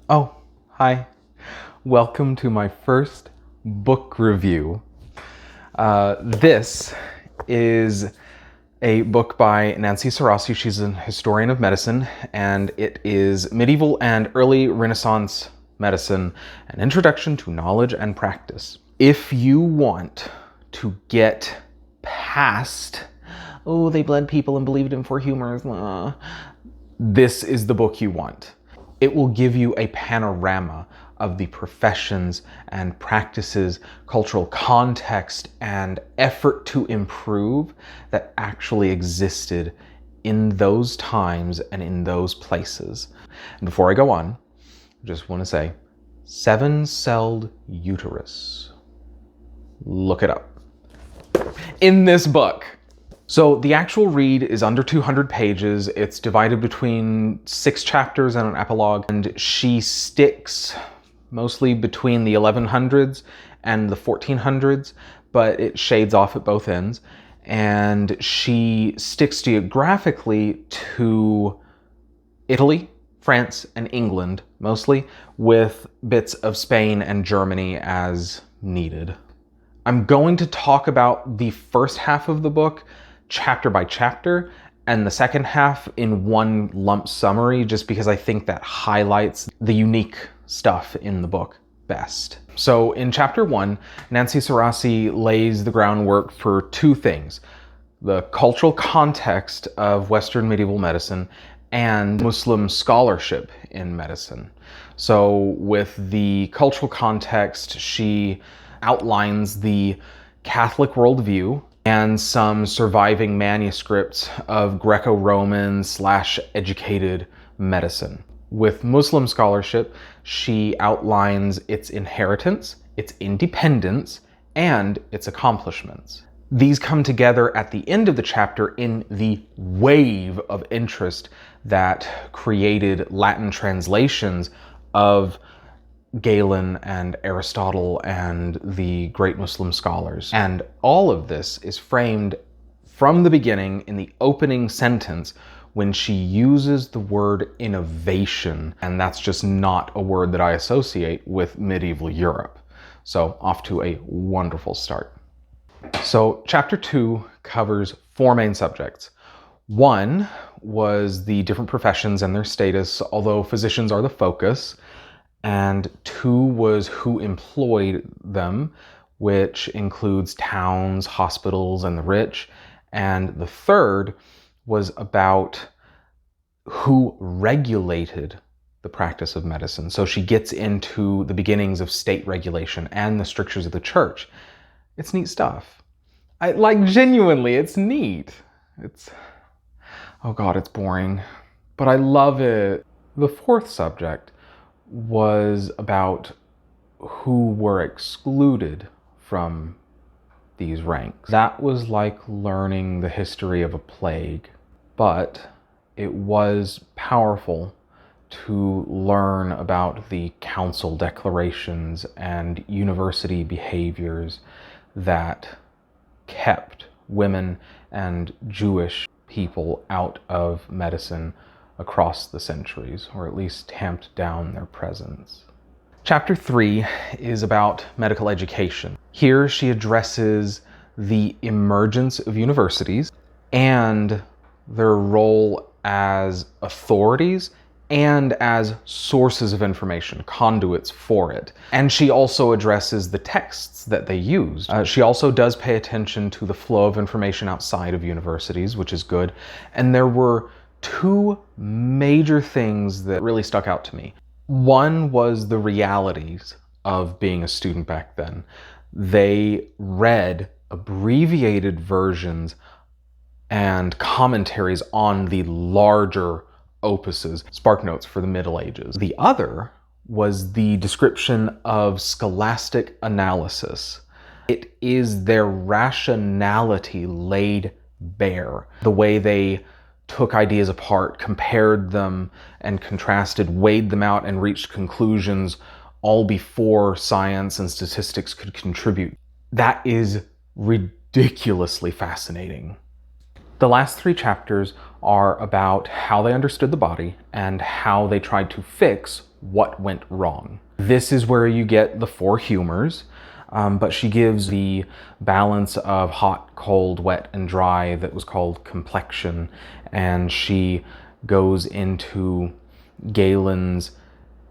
Oh, hi. Welcome to my first book review. This is a book by Nancy Sarasi. She's an historian of medicine, and it is Medieval and Early Renaissance Medicine, an Introduction to Knowledge and Practice. If you want to get past, oh, they bled people and believed in for humor, this is the book you want. It will give you a panorama of the professions and practices, cultural context, and effort to improve that actually existed in those times and in those places. And before I go on, I just want to say, seven-celled uterus. Look it up. In this book, so the actual read is under 200 pages. It's divided between 6 chapters and an epilogue, and she sticks mostly between the 1100s and the 1400s, but it shades off at both ends. And she sticks geographically to Italy, France, and England mostly, with bits of Spain and Germany as needed. I'm going to talk about the first half of the book chapter by chapter, and the second half in one lump summary, just because I think that highlights the unique stuff in the book best. So in chapter 1, Nancy Sarasi lays the groundwork for 2 things: the cultural context of Western medieval medicine and Muslim scholarship in medicine. So with the cultural context, she outlines the Catholic worldview and some surviving manuscripts of Greco-Roman / educated medicine. With Muslim scholarship, she outlines its inheritance, its independence, and its accomplishments. These come together at the end of the chapter in the wave of interest that created Latin translations of Galen and Aristotle and the great Muslim scholars. And all of this is framed from the beginning in the opening sentence when she uses the word innovation, and that's just not a word that I associate with medieval Europe. So off to a wonderful start. So chapter 2 covers 4 main subjects. 1 was the different professions and their status, although physicians are the focus. And 2 was who employed them, which includes towns, hospitals, and the rich. And the 3rd was about who regulated the practice of medicine. So she gets into the beginnings of state regulation and the strictures of the church. It's neat stuff. Genuinely, it's neat. Oh God, it's boring, but I love it. The 4th subject was about who were excluded from these ranks. That was like learning the history of a plague, but it was powerful to learn about the council declarations and university behaviors that kept women and Jewish people out of medicine across the centuries, or at least tamped down their presence. Chapter 3 is about medical education. Here she addresses the emergence of universities and their role as authorities and as sources of information, conduits for it. And she also addresses the texts that they use. She also does pay attention to the flow of information outside of universities, which is good. And there were 2 major things that really stuck out to me. One was the realities of being a student back then. They read abbreviated versions and commentaries on the larger opuses, spark notes for the Middle Ages. The other was the description of scholastic analysis. It is their rationality laid bare. The way they took ideas apart, compared them and contrasted, weighed them out, and reached conclusions all before science and statistics could contribute. That is ridiculously fascinating. The last 3 chapters are about how they understood the body and how they tried to fix what went wrong. This is where you get the 4 humors, but she gives the balance of hot, cold, wet, and dry that was called complexion, and she goes into Galen's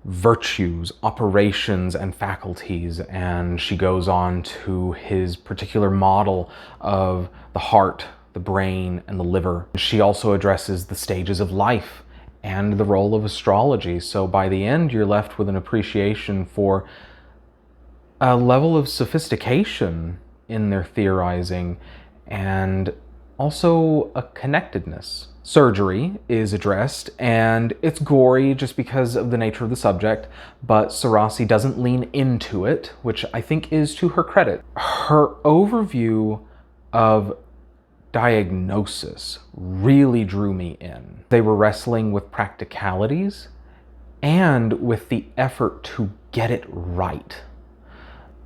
virtues, operations, and faculties, and she goes on to his particular model of the heart, the brain, and the liver. She also addresses the stages of life and the role of astrology. So by the end, you're left with an appreciation for a level of sophistication in their theorizing and also a connectedness. Surgery is addressed, and it's gory just because of the nature of the subject, but Serassi doesn't lean into it, which I think is to her credit. Her overview of diagnosis really drew me in. They were wrestling with practicalities and with the effort to get it right,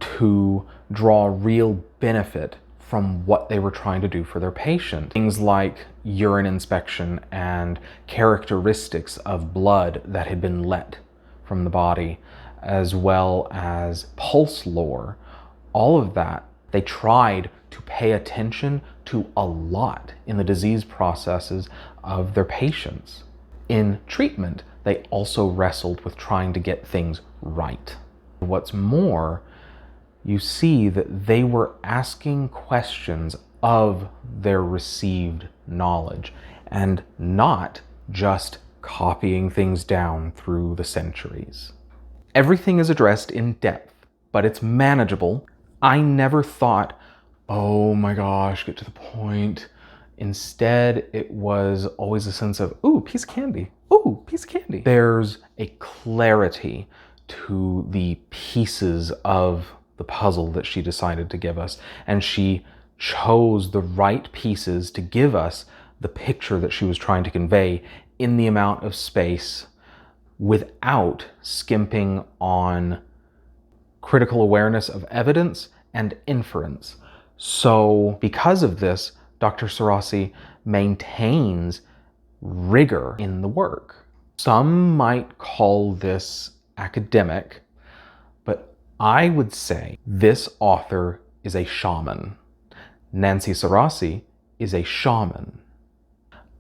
to draw real benefit from what they were trying to do for their patient. Things like urine inspection and characteristics of blood that had been let from the body, as well as pulse lore. All of that, they tried to pay attention to a lot in the disease processes of their patients. In treatment, they also wrestled with trying to get things right. What's more, you see that they were asking questions of their received knowledge and not just copying things down through the centuries. Everything is addressed in depth, but it's manageable. I never thought, oh my gosh, get to the point. Instead, it was always a sense of, ooh, piece of candy. Ooh, piece of candy. There's a clarity to the pieces of the puzzle that she decided to give us, and she chose the right pieces to give us the picture that she was trying to convey in the amount of space without skimping on critical awareness of evidence and inference. So because of this, Dr. Serassi maintains rigor in the work. Some might call this academic, but I would say this author is a shaman. Nancy Serassi is a shaman.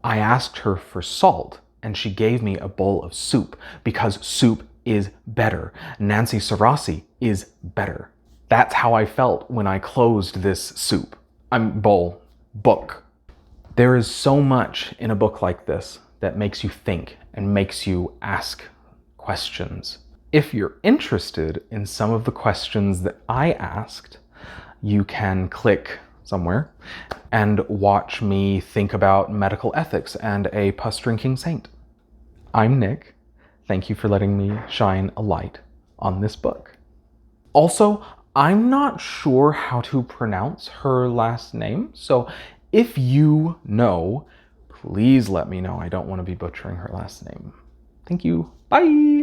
I asked her for salt, and she gave me a bowl of soup because soup is better. Nancy Serassi is better. That's how I felt when I closed this soup. Book. There is so much in a book like this that makes you think and makes you ask questions. If you're interested in some of the questions that I asked, you can click somewhere and watch me think about medical ethics and a pus-drinking saint. I'm Nick. Thank you for letting me shine a light on this book. Also, I'm not sure how to pronounce her last name, so if you know, please let me know. I don't want to be butchering her last name. Thank you. Bye!